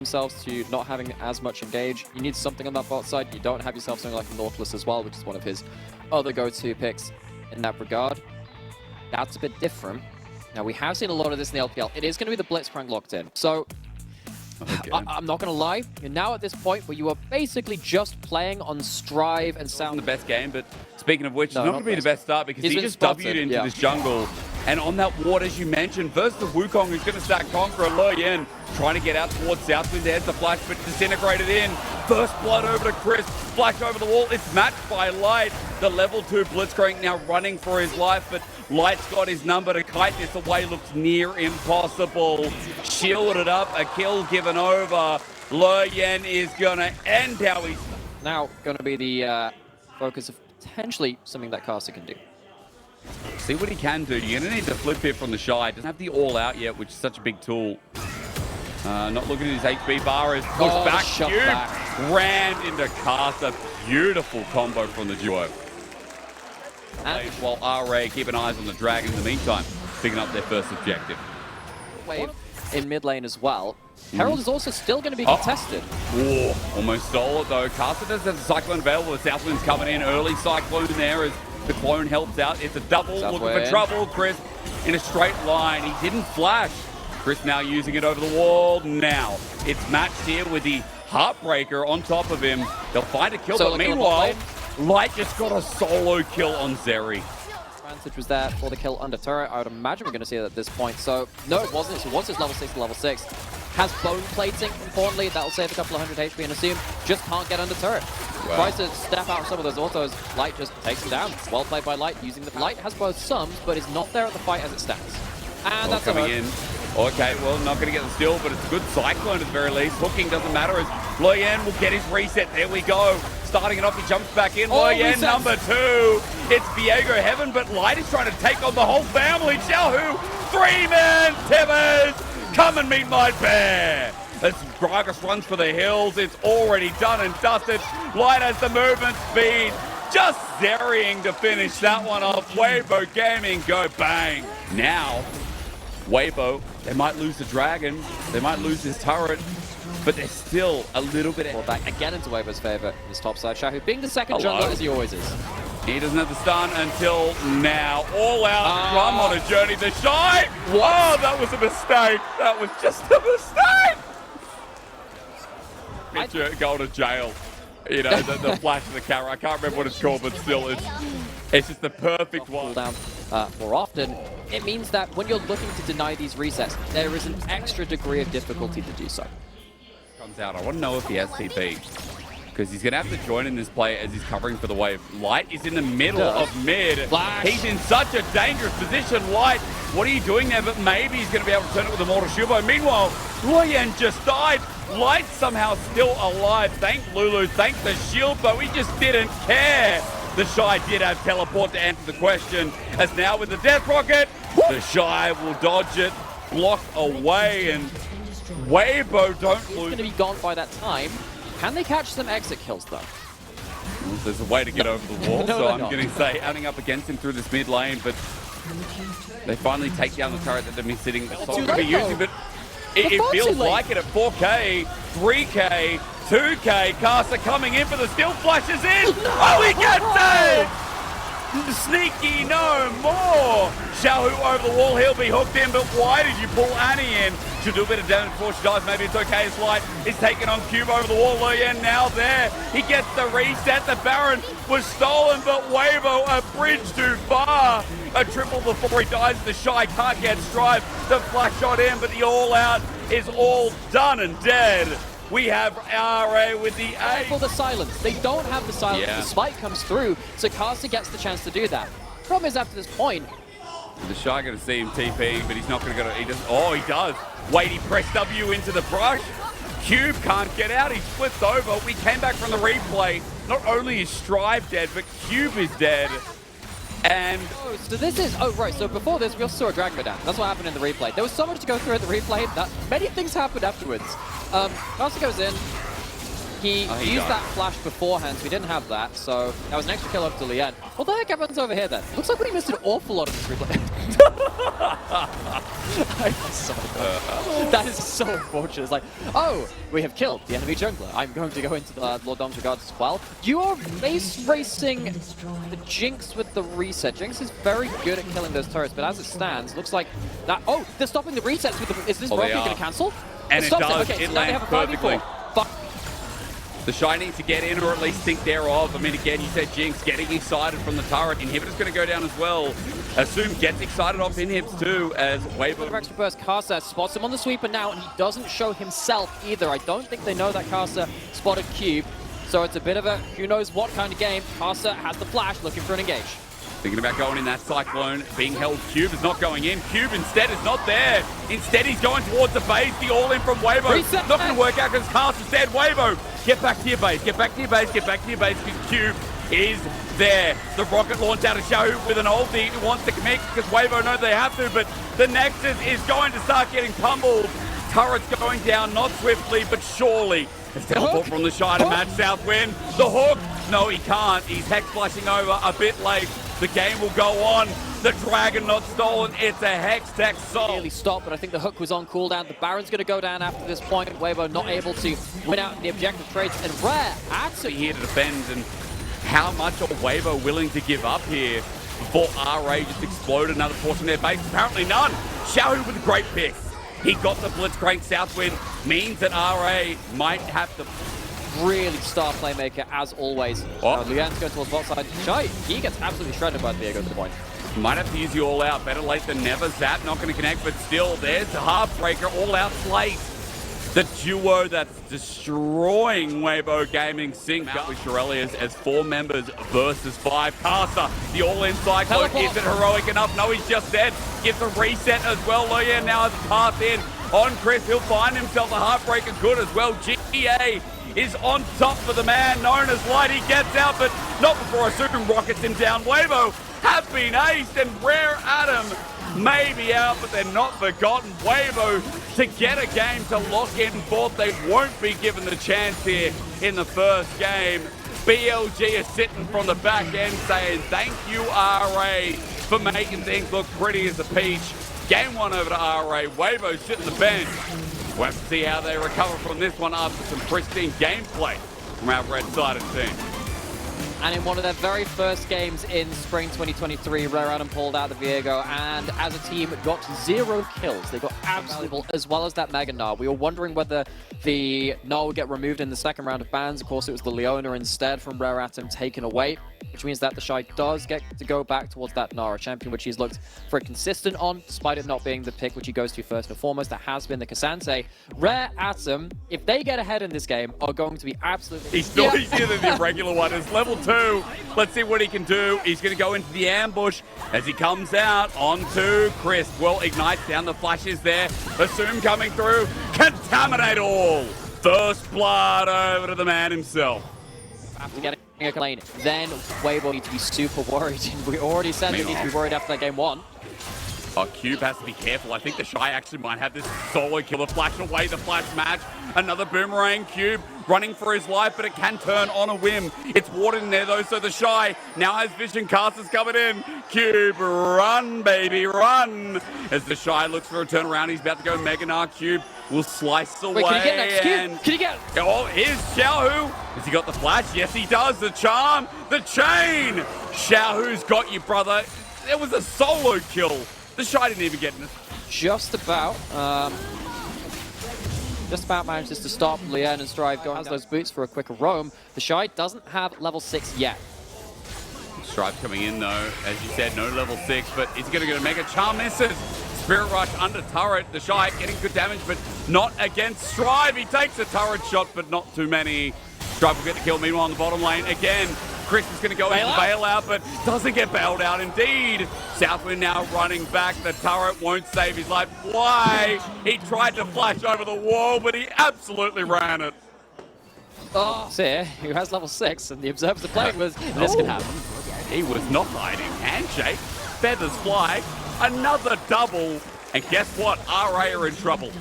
themselves to not having as much engage. You need something on that bot side. You don't have yourself something like a Nautilus as well, which is one of his other go-to picks in that regard. That's a bit different. Now, we have seen a lot of this in the LPL. It is going to be the Blitzcrank locked in. So, I'm not going to lie. You're now at this point where you are basically just playing on Strive and Sound. The best game, but speaking of which, it's not going to be the best start because he just W'd into this jungle. And on that ward, as you mentioned, versus the Wukong, who's going to stack Conqueror, Lur Yen trying to get out towards Southwind. There's the flash, but disintegrated in. First blood over to Chris. Flash over the wall. It's matched by Light. The level 2 Blitzcrank now running for his life, but Light's got his number to kite this away. Looks near impossible. Shielded up, a kill given over. Lur Yen is going to end how he's... Now going to be the focus of potentially something that Caster can do. See what he can do. You're going to need to flip it from the Shy. Doesn't have the all out yet, which is such a big tool. Not looking at his HP bar. Is pushed back. Cube rammed into Caster. Beautiful combo from the duo. While RA keeping eyes on the Dragon in the meantime, picking up their first objective. Wave in mid lane as well. Herald is also still going to be contested. Oh, almost stole it though. Caster does have the Cyclone available. The Southwind's coming in. Early Cyclone there as the clone helps out. It's a double. Looking for trouble. Chris in a straight line. He didn't flash. Chris now using it over the wall. Now it's matched here with the Heartbreaker on top of him. They'll find a kill, but meanwhile, Light just got a solo kill on Zeri. Advantage was there for the kill under turret. I would imagine we're going to see it at this point. So, no, it wasn't. So once it's level 6 to level 6, has bone plating, importantly. That'll save a couple of 100 HP and assume just can't get under turret. Wow. Tries to step out some of those autos. Light just takes him down. Well played by Light using the... Light has both sums, but is not there at the fight as it stands. And that's coming in. Okay, well, not going to get the steal, but it's a good Cyclone at the very least. Hooking doesn't matter as Lur Yen will get his reset. There we go. Starting it off, he jumps back in. Lur Yen number 2. It's Viego Heaven, but Light is trying to take on the whole family. Xiaohu, 3-man Tibbers, come and meet my bear. As Gragas runs for the hills, it's already done and dusted. Light has the movement speed. Just Zeriing to finish that one off. Weibo Gaming go bang. Now, Weibo, they might lose the Dragon, they might lose his turret, but they're still a little bit... Well, back again into Weibo's favor, his top side. Xiaohu being the second jungler as he always is. He doesn't have the stun until now. All out, Rum on a journey. The Shy! What? Oh, that was a mistake. That was just a mistake! Picture go to jail. You know, the flash of the camera. I can't remember what it's called, but still, it's just the perfect one. Down more often, it means that when you're looking to deny these resets, there is an extra degree of difficulty to do so. Comes out. I want to know if he has TP, because he's going to have to join in this play as he's covering for the wave. Light is in the middle of mid. Flash. He's in such a dangerous position. Light, what are you doing there? But maybe he's going to be able to turn it with a Mortal Shubo. Meanwhile, Lur Yen just died. Light somehow still alive. Thank Lulu, thank the shield, but we just didn't care. The Shy did have teleport to answer the question, as now with the Death Rocket, the Shy will dodge it, block away, and Weibo don't lose. He's going to be gone by that time. Can they catch some exit kills, though? There's a way to get over the wall, so I'm going to say outing up against him through this mid lane, but they finally take down the turret that they've been sitting to be using, but it feels like it at 4K, 3K, 2K. Caster coming in for the steal, flashes in. Oh, he gets it! Sneaky no more. Xiaohu over the wall, he'll be hooked in, but why did you pull Annie in? She'll do a bit of damage before she dies. Maybe it's okay as Light is taking on Cube over the wall. Lur Yen now there. He gets the reset. The Baron was stolen, but Weibo a bridge too far. A triple before he dies. The Shy can't get Strive. The flash shot in, but the all out is all done and dead. We have RA with the A. For the silence. They don't have the silence. The spike comes through, so Caster gets the chance to do that. Problem is, after this point, the Shy going to see him TPing, but he's not going to go. He doesn't. Oh, he does. Wait, he pressed W into the brush. Cube can't get out. He flipped over. We came back from the replay. Not only is Strive dead, but Cube is dead. And so this is right. So before this, we also saw a Dragon go down. That's what happened in the replay. There was so much to go through in the replay that many things happened afterwards. Caster goes in. He used that flash beforehand, so he didn't have that. So that was an extra kill up to Lien. What the heck happens over here then? Looks like we missed an awful lot of this replay. That is so unfortunate. It's like, oh, we have killed the enemy jungler. I'm going to go into the Lord Dom's regards as well. You are base racing the Jinx with the reset. Jinx is very good at killing those turrets, but as it stands, looks like that. Oh, they're stopping the resets with the. Is this broken going to cancel? And it does. Okay, it so now they lands have a 5v4. perfectly. The Shy needs to get in, or at least think thereof. I mean, again, you said Jinx getting excited from the turret. Inhibitor's going to go down as well. Assume gets excited off Inhibs too, as Weibo. Extra burst, Karsa spots him on the sweeper now, and he doesn't show himself either. I don't think they know that Karsa spotted Cube, so it's a bit of a who knows what kind of game. Karsa has the flash, looking for an engage. Thinking about going in that Cyclone, being held. Cube is not going in. Cube instead is not there. Instead, he's going towards the base. The all-in from Weibo. Reset, not going to work out because Karsa's dead. Weibo, get back to your base. Get back to your base. Get back to your base because Cube is there. The rocket launch out of Xiaohu with an ulti. He wants to commit because Weibo knows they have to, but the Nexus is going to start getting pummeled. Turret's going down, not swiftly, but surely. It's teleport from the Shy to match Southwind. The hook. No, he can't. He's hex flashing over a bit late. The game will go on. The dragon not stolen. It's a hex tech soul. Nearly stopped, but I think the hook was on cooldown. The Baron's going to go down after this point. Weibo not able to win out in the objective trades. And Rare adds it here to defend. And how much are Weibo willing to give up here before RA just explode another portion of their base? Apparently none. Xiaohu with a great pick. He got the Blitzcrank Southwind. Means that RA might have to really star playmaker as always. Luyan's going towards bot side. Shy, he gets absolutely shredded by the Viego to the point. Might have to use the all out. Better late than never. Zap not going to connect, but still there's the Heartbreaker all out slate. The duo that's destroying Weibo Gaming sync up with Shirelius as 4 members versus 5. Karsa, the all-in Cyclone. Is it heroic enough? No, he's just dead. Gets a reset as well. Loya now has a pass in on Chris. He'll find himself a Heartbreaker good as well. GA is on top for the man known as Light. He gets out, but not before a Super rockets him down. Weibo have been aced, and Rare Adam may be out, but they're not forgotten. Weibo to get a game to lock in fourth. They won't be given the chance here in the first game. BLG is sitting from the back end saying, thank you, RA, for making things look pretty as a peach. Game 1 over to RA. Weibo sitting the bench. We'll have to see how they recover from this one after some pristine gameplay from our red-sided team. And in one of their very first games in spring 2023, Rare Adam pulled out the Viego, and as a team got 0 kills. They got absolutely, as well as that Mega Gnar. We were wondering whether the Gnar would get removed in the second round of bans. Of course, it was the Leona instead from Rare Atom taken away, which means that the Shy does get to go back towards that Gnar, champion which he's looked very consistent on, despite it not being the pick which he goes to first and foremost. That has been the Cassante. Rare Atom, if they get ahead in this game, are going to be absolutely... He's still easier than the regular one. It's level 2. Let's see what he can do. He's going to go into the ambush as he comes out onto Chris. Well, ignites down the flashes there. Assume coming through. Contaminate all. First blood over to the man himself. After getting a lane, then Weibo need to be super worried. We already said they need to be worried after that game 1. Oh, Cube has to be careful. I think the Shy actually might have this solo killer. Flash away the flash match. Another boomerang. Cube running for his life, but it can turn on a whim. It's watered in there, though, so the Shy now has vision. Caster's coming in. Cube, run, baby, run. As the Shy looks for a turnaround, he's about to go Mega Gnar. Cube will slice away. Wait, can he get next? Can he get? Oh, here's Xiaohu. Has he got the flash? Yes, he does. The charm, the chain. Xiaohu's got you, brother. It was a solo kill. The Shy didn't even get in it. Just about manages to stop Leon and Strive going. Has those boots for a quicker roam. The Shy doesn't have level 6 yet. Strive coming in though, as you said, no level 6, but he's going to get a Mega Charm misses. Spirit Rush under turret. The Shy getting good damage, but not against Strive. He takes a turret shot, but not too many. Strive will get the kill. Meanwhile, on the bottom lane again. Chris is going to go into bailout, but doesn't get bailed out indeed. Southwind now running back. The turret won't save his life. Why? He tried to flash over the wall, but he absolutely ran it. Oh, Seer, who has level 6, and the observers are playing with, this can happen. He was not hiding. Handshake, feathers fly, another double, and guess what? RA are in trouble.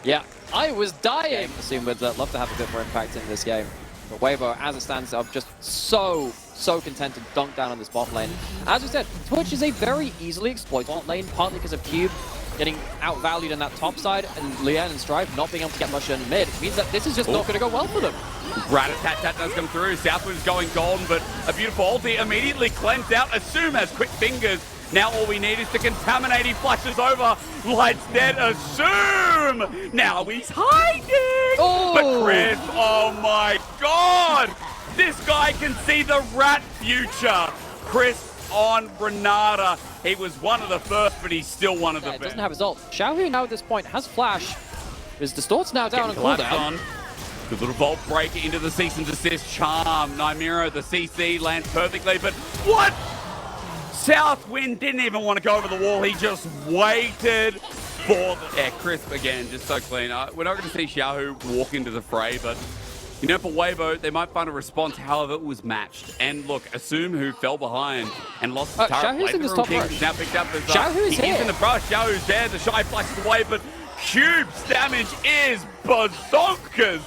Yeah, I was dying. I assume would love to have a bit more impact in this game. But Weibo, as it stands, are just so so content to dunk down on this bot lane. As we said, Twitch is a very easily exploitable lane, partly because of Cube getting outvalued in that top side, and Lian and Strive not being able to get much in mid. It means that this is just not going to go well for them. Rat-a-tat-tat does come through. Southwind's going golden, but a beautiful ulti immediately cleansed out. Assume has quick fingers. Now all we need is to contaminate. He flashes over. Light's dead. Assume! Now he's hiding! Oh. But Chris, oh my god! This guy can see the rat future. Chris on Renata. He was one of the first, but he's still one of the best. Doesn't have his ult. Xiaohu now at this point has flash. His Distort's now down on cooldown. Good little vault break into the cease and desist. Charm. Nymira, the CC lands perfectly, but what? Southwind didn't even want to go over the wall. He just waited for the... Yeah, Crisp again, just so clean. We're not going to see Xiaohu walk into the fray, but you know, for Weibo, they might find a response, however it was matched. And look, Assume, who fell behind and lost the turret. Xiaohu's in this top row. Now picked up as Xiaohu's here. He's in the brush. Xiaohu's there. The Shy flashes away, but Cube's damage is bazookas.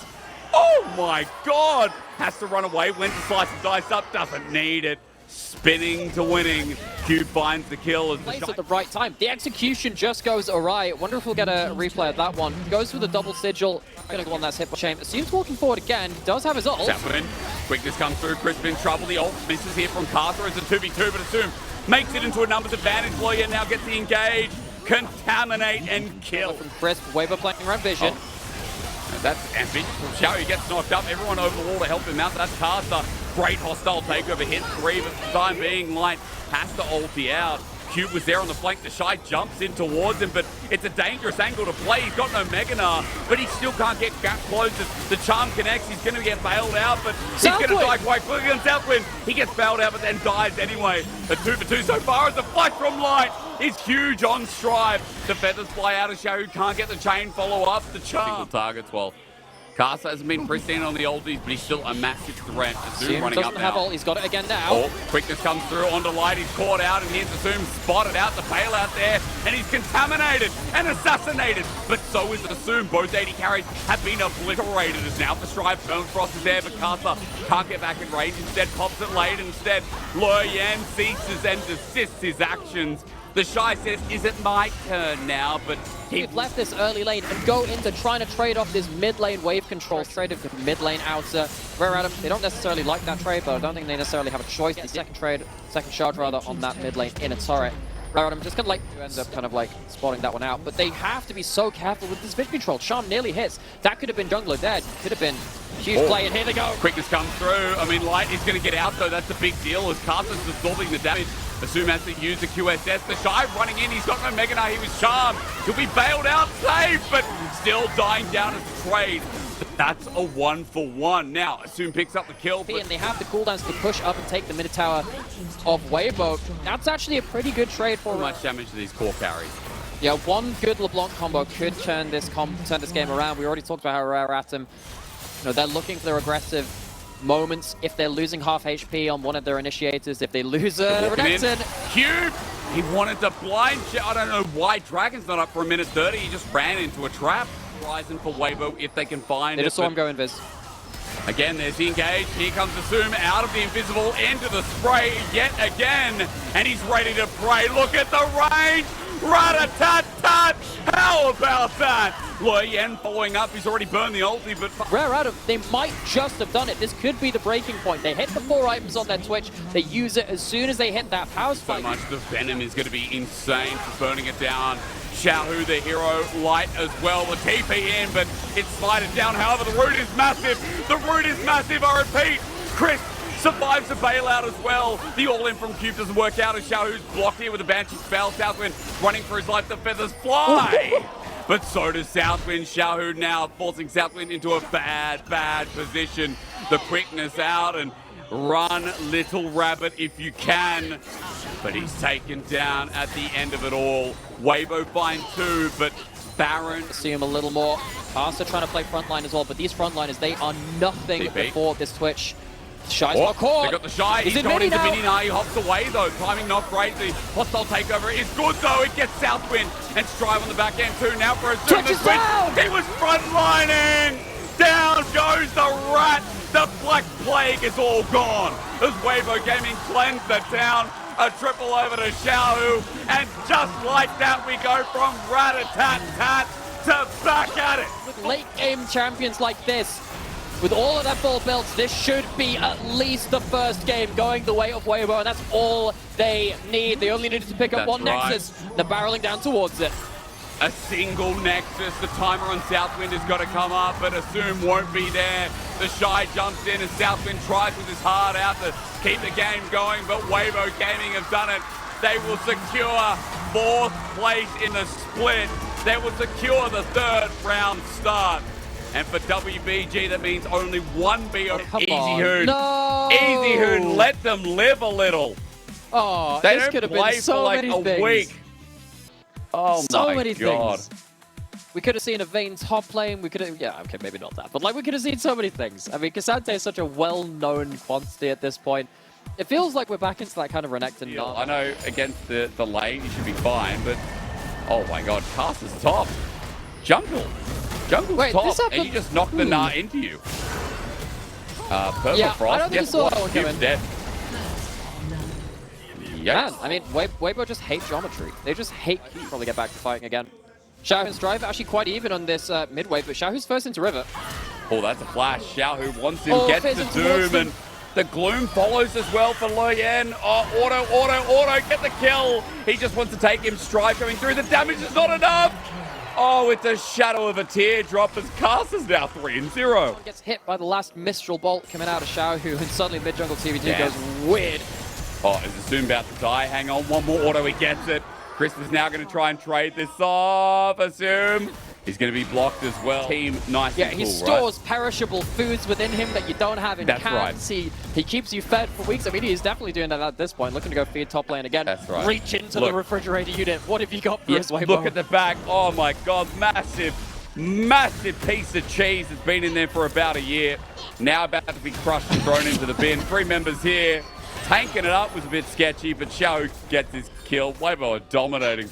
Oh my god! Has to run away. Went to slice and dice up. Doesn't need it. Spinning to winning. Cube finds the kill as Plays at the right time. The execution just goes awry. Wonder if we'll get a replay of that one. Goes for the double sigil. Gonna go on that hit by Shame. Assumes walking forward again. Does have his ult. Southwind. Quickness comes through. Crisp in trouble. The ult misses here from Carter as a 2v2, but Assume makes it into a numbers advantage. Lawyer now gets the engage, contaminate, and kill. From Crisp, Weibo playing around Vision. That's ambitious from Xiao. Gets knocked up. Everyone over the wall to help him out. That's Carter. Great hostile takeover. Hit 3, but for the time being, Light has to ulti out. Cube was there on the flank. The Shy jumps in towards him, but it's a dangerous angle to play. He's got no Meganar, but he still can't get close. The Charm connects. He's going to get bailed out, but he's going to die quite quickly on Southwind. He gets bailed out, but then dies anyway. A 2-for-2 so far as the flash from Light is huge on Strive. The feathers fly out of Xiaohu. Can't get the chain follow-up. The Charm. Single targets, well. Casa hasn't been pristine on the ultis, but he's still a massive threat. Assume running up now. Ult. He's got it again now. Oh, quickness comes through onto Light. He's caught out, and here's Assume spotted out the bailout there, and he's contaminated and assassinated. But so is Assume. Both 80 carries have been obliterated. As now for Strive, Frost is there, but Casa can't get back in range. Instead, pops it late. Instead, Luoyan ceases and desists his actions. The Shy says, is it my turn now? But he'd left this early lane and go into trying to trade off this mid lane wave control, traded with mid lane outer. Rare Adam, they don't necessarily like that trade, but I don't think they necessarily have a choice. The second charge rather, on that mid lane in a turret. Rare Adam just kind of like ends up kind of like spotting that one out, but they have to be so careful with this mid control. Charm nearly hits. That could have been jungler dead. Could have been huge play, and here they go. Quickness comes through. I mean, Light is going to get out, though. That's a big deal as Carter's absorbing the damage. Assume has to use the QSS. The Shy running in. He's got no Meganar. He was charmed. He'll be bailed out safe, but still dying down as a trade. That's a 1-for-1. Now, Assume picks up the kill. And they have the cooldowns to push up and take the mid tower of Weibo. That's actually a pretty good trade for much damage to these core carries. Yeah, one good LeBlanc combo could turn this game around. We already talked about how Rare Atom, they're looking for their aggressive moments. If they're losing half HP on one of their initiators, if they lose a Redemption. Cube! He wanted to blind shot. I don't know why Dragon's not up for a minute 30. He just ran into a trap. Horizon for Weibo if they can find it. They just saw him go invis. Again, there's the engage. Here comes Assume out of the invisible into the spray yet again. And he's ready to pray. Look at the range! Rat-a-tat-tat! How about that? Luoyan following up. He's already burned the ulti, but... Rare Adam, they might just have done it. This could be the breaking point. They hit the 4 items on their Twitch. They use it as soon as they hit that power spike. So much the Venom is going to be insane for burning it down. Xiaohu, the hero, Light as well. The TP in, but it's slided down. However, the root is massive. The root is massive, I repeat. Chris survives the bailout as well. The all-in from Cube doesn't work out as Xiaohu's blocked here with a Banshee spell. Southwind running for his life. The feathers fly. But so does Southwind. Xiaohu now forcing Southwind into a bad position. The quickness out and run, little rabbit, if you can. But he's taken down at the end of it all. Weibo find 2, but Baron. See him a little more. Pasta trying to play frontline as well, but these frontliners, they are nothing before this Twitch. Shy's got caught. They got the Shy. He's going into mini now. He hops away though. Timing not great. The hostile takeover is good though. It gets Southwind and Strive on the back end too. Now for a Twitch is down. He was frontlining. Down goes the rat. The Black plague is all gone as Weibo Gaming cleanse the town. A triple over to Xiaohu, and just like that, we go from rat-a-tat-tat to back at it. With late game champions like this, with all of their full builds, this should be at least the first game going the way of Weibo, and that's all they need. They only needed to pick up one Nexus. They're barreling down towards it. A single Nexus. The timer on Southwind has got to come up, but Assume won't be there. The Shy jumps in, and Southwind tries with his heart out to keep the game going, but Weibo Gaming have done it. They will secure 4th place in the split. They will secure the 3rd round start. And for WBG, that means only one BO. EasyHoon. No! EasyHoon, let them live a little. Oh, they this don't could have play been so for like many a things. week. Oh so my many God. things. We could have seen a Vayne top lane. We could have, yeah, okay, maybe not that, but like we could have seen so many things. I mean, Cassante is such a well-known quantity at this point. It feels like we're back into that kind of Renekton. I know against the lane, he should be fine, but oh my God, Cast is top. Jungle's top, and you just knocked the Gnar into you. Permafrost, yeah, I don't think you saw that one coming. Dead. Man, I mean, Weibo just hate geometry. They just hate Q. Probably get back to fighting again. Xiaohu and Strive actually quite even on this mid-wave, but Xiaohu's first into River. Oh, that's a flash. Xiaohu wants him, gets the Doom, and the Gloom follows as well for Luoyan. Oh, auto, get the kill. He just wants to take him. Strive going through. The damage is not enough. Oh, it's a shadow of a teardrop as Cast is now 3-0. Gets hit by the last Mistral Bolt coming out of Xiaohu, and suddenly mid-jungle TVT goes weird. Oh, is Assume about to die? Hang on, one more auto, he gets it. Chris is now going to try and trade this off. Assume he's going to be blocked as well. Team nice and cool, he stores perishable foods within him that you don't have in cans. He keeps you fed for weeks. I mean, he's definitely doing that at this point. Looking to go feed top lane again. That's right. Reach into the refrigerator unit. What have you got for his Weibo? Look at the back. Oh my God, massive piece of cheese that's been in there for about a year. Now about to be crushed and thrown into the bin. 3 members here. Tanking it up was a bit sketchy, but Xiao gets his kill. Weibo are dominating.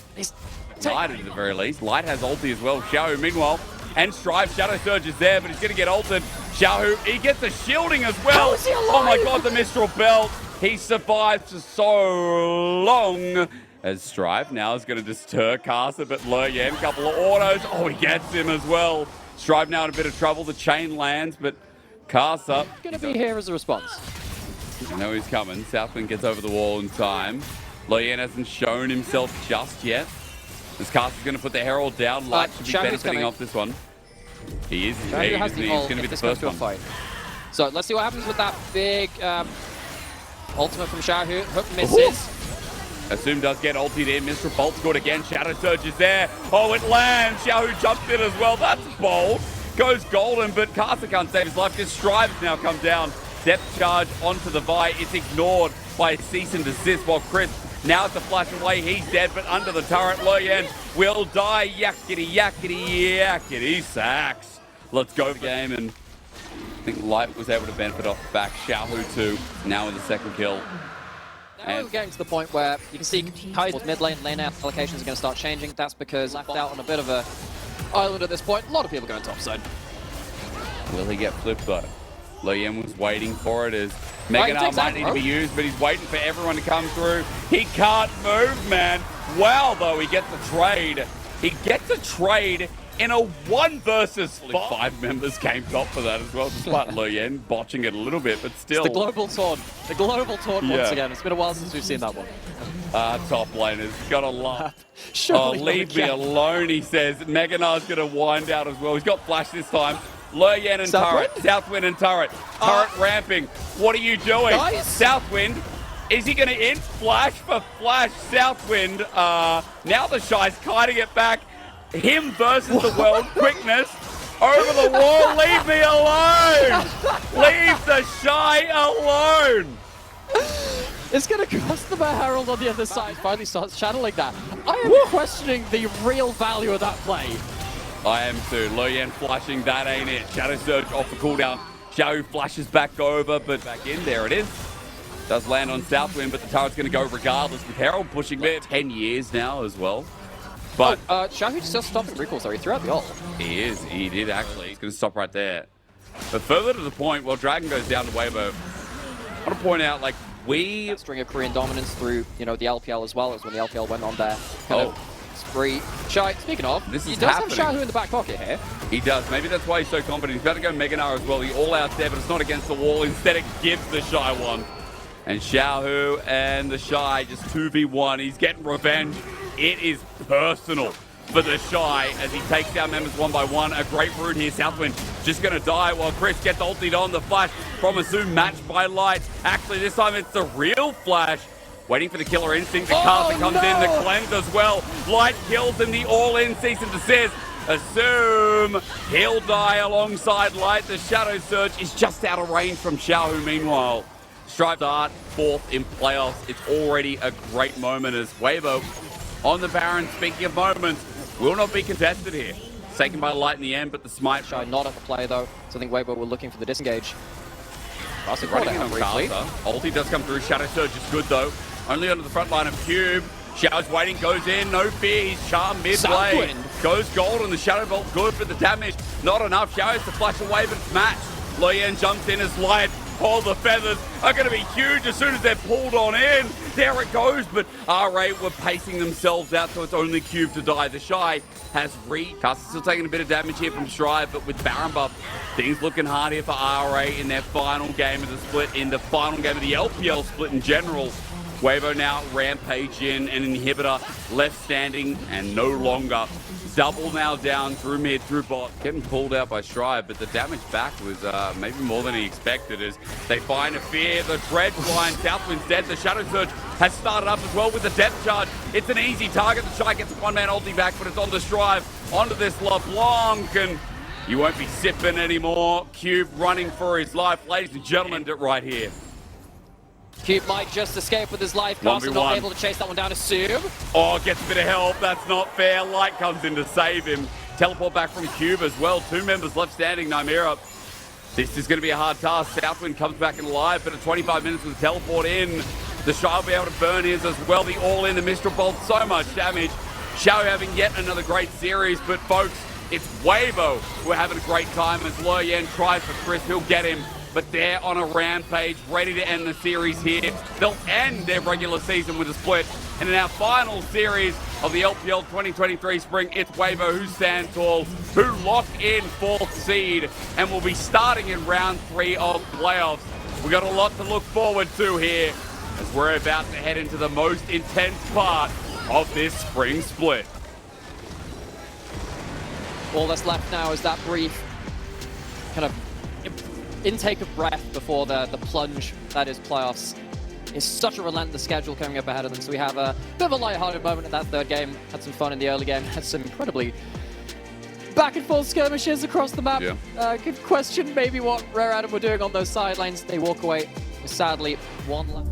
Light at the very least. Light has ulti as well. Xiao, meanwhile, and Strive, Shadow Surge is there, but he's going to get ulted. Xiao, he gets the shielding as well. How is he alive? Oh my God, the Mistral Belt. He survived for so long. As Strive now is going to deter Casa, but Luoyan, couple of autos. Oh, he gets him as well. Strive now in a bit of trouble. The chain lands, but Casa going to be here as a response. I know he's coming. Southwind gets over the wall in time. Luoyan hasn't shown himself just yet. This cast is going to put the Herald down. Light should be benefiting off this one. He is. He's going to be the first one. Fight. So let's see what happens with that big ultimate from Xiaohu. Hook misses. Assume does get ulted in. Mr. Bolt's good again. Shadow Surge is there. Oh, it lands. Xiaohu jumps in as well. That's bold. Goes golden, but Casa can't save his life because Strive has now come down. Depth charge onto the Vi. It's ignored by cease and desist while Chris now it's a flash away. He's dead, but under the turret, Luoyan will die. Yakety, yakety, yakety, sacks. Let's go game, and I think Light was able to benefit off the back. Xiaohu too, now with the second kill. Now we're getting to the point where you can see Kai's mid lane allocations are going to start changing. That's because left out on a bit of a island at this point. A lot of people going top side. Will he get flipped though? Luoyan was waiting for it as Mega Gnar might need to be used, but he's waiting for everyone to come through. He can't move, man. Wow, though, he gets a trade. He gets a trade in a 1 versus 5 members came top for that as well, despite Luoyan botching it a little bit, but still. It's the global taunt. The global taunt once again. It's been a while since we've seen that one. Top laners, gotta love. Oh, leave me alone, he says. Mega Gnar's gonna wind out as well. He's got flash this time. Luoyan and Turret. Southwind and Turret. Turret ramping. What are you doing? Guys. Southwind. Is he going to end flash for flash? Southwind. Now the Shy's kiting it back. Him versus the world. Quickness. Over the wall. Leave me alone. Leave the Shy alone. It's going to cost them a Herald on the other side. Finally starts channeling that. I am questioning the real value of that play. I am too. Luoyan flashing, that ain't it. Shadow Surge off the cooldown. Xiao flashes back over, but back in, there it is. Does land on Southwind, but the turret's going to go regardless with Herald pushing there. 10 years now as well. But Xiaohu's still stopping recalls though. He threw out the ult. He is. He did actually. He's going to stop right there. But further to the point, while Dragon goes down to Weibo, I want to point out, like, that string of Korean dominance through, you know, the LPL as well, as when the LPL went on there. Spree. Shy, speaking of, he does have Xiaohu in the back pocket here. He does. Maybe that's why he's so confident. He's about to go Mega Gnar as well. He all-outs there, but it's not against the wall. Instead, it gives the Shy one. And Xiaohu and the Shy just 2v1. He's getting revenge. It is personal for the Shy as he takes down members one by one. A great route here. Southwind just going to die while Chris gets ultied on. The flash from Asu matched by Light. Actually, this time it's the real flash. Waiting for the killer instinct. The Carson comes in. The cleanse as well. Light kills him. The all-in cease and desist. Assume he'll die alongside Light. The Shadow Surge is just out of range from Xiaohu meanwhile. Stripe start 4th in playoffs. It's already a great moment as Weibo on the Baron. Speaking of moments, will not be contested here. Taken by Light in the end, but the smite Shy not at the play though. So I think Weibo were looking for the disengage. Classic running in on Carter. Ulti does come through. Shadow Surge is good though. Only onto the front line of Cube. Xiao's waiting, goes in, no fear. He's charmed mid-lane. Goes gold on the Shadow Bolt. Good, but the damage not enough. Xiao has to flash away, but it's matched. Loyan jumps in as Light. All the feathers are going to be huge as soon as they're pulled on in. There it goes, but RA were pacing themselves out, so it's only Cube to die. The Shy has Caster's still taking a bit of damage here from Strive, but with Baron buff, things looking hard here for RA in their final game of the split, in the final game of the LPL split in general. Weibo now Rampage in, an inhibitor left standing and no longer. Double now down through mid, through bot. Getting pulled out by Strive, but the damage back was maybe more than he expected as they find a fear. The Dredge line, Southwind's dead. The Shadow Surge has started up as well with the Depth Charge. It's an easy target. The Shy gets a one-man ulti back, but it's on the Strive, onto this LeBlanc, and you won't be sipping anymore. Cube running for his life. Ladies and gentlemen, it right here. Cube might just escape with his life. Carson not able to chase that one down. Assume. Oh, gets a bit of help. That's not fair. Light comes in to save him. Teleport back from Cube as well. 2 members left standing. Nymeria. This is going to be a hard task. Southwind comes back and alive, but at 25 minutes with the teleport in, the Shy will be able to burn his as well. The all-in, the Mistral Bolt, so much damage. Xiao having yet another great series, but folks, it's Weibo who are having a great time as Loyan tries for Chris. He'll get him. But they're on a rampage, ready to end the series here. They'll end their regular season with a split. And in our final series of the LPL 2023 Spring, it's Weibo who stand tall, who lock in 4th seed, and will be starting in round 3 of playoffs. We've got a lot to look forward to here as we're about to head into the most intense part of this spring split. All that's left now is that brief kind of intake of breath before the plunge that is playoffs. It's such a relentless schedule coming up ahead of them, so we have a bit of a light-hearted moment in that 3rd game. Had some fun in the early game, had some incredibly back and forth skirmishes across the map. Good question maybe what Rare Adam were doing on those sidelines. They walk away with sadly 1 left.